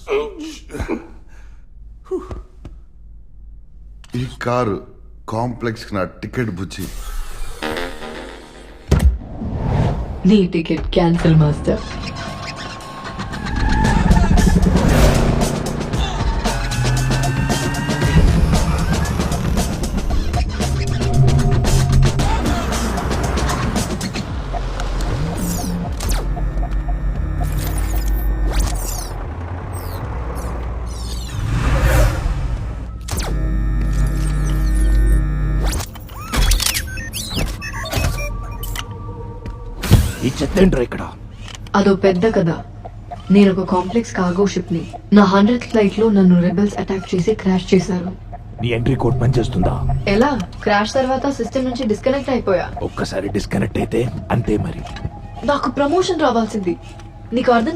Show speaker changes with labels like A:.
A: ఈ car complex నా ticket బుచ్చి.
B: నీ టికెట్ క్యాన్సిల్ మాస్టర్.
C: ఈ చెత్తేంట్రా ఇక్కడ?
B: అదో పెద్ద కథ. నేను ఒక కాంప్లెక్స్ కార్గో షిప్ ని నా 100th ఫ్లైట్ లో నన్ను రెబెల్స్ అటాక్ చేసి క్రాష్ చేశారు.
C: నీ ఎంట్రీ కోడ్ పనిచేస్తుందా?
B: ఎలా? క్రాష్ తర్వాత సిస్టమ్ నుంచి డిస్కనెక్ట్ అయిపోయా.
C: ఒక్కసారి డిస్కనెక్ట్ అయితే అంతే మరి.
B: నాకు ప్రమోషన్ రావాల్సింది. నీకు అర్థం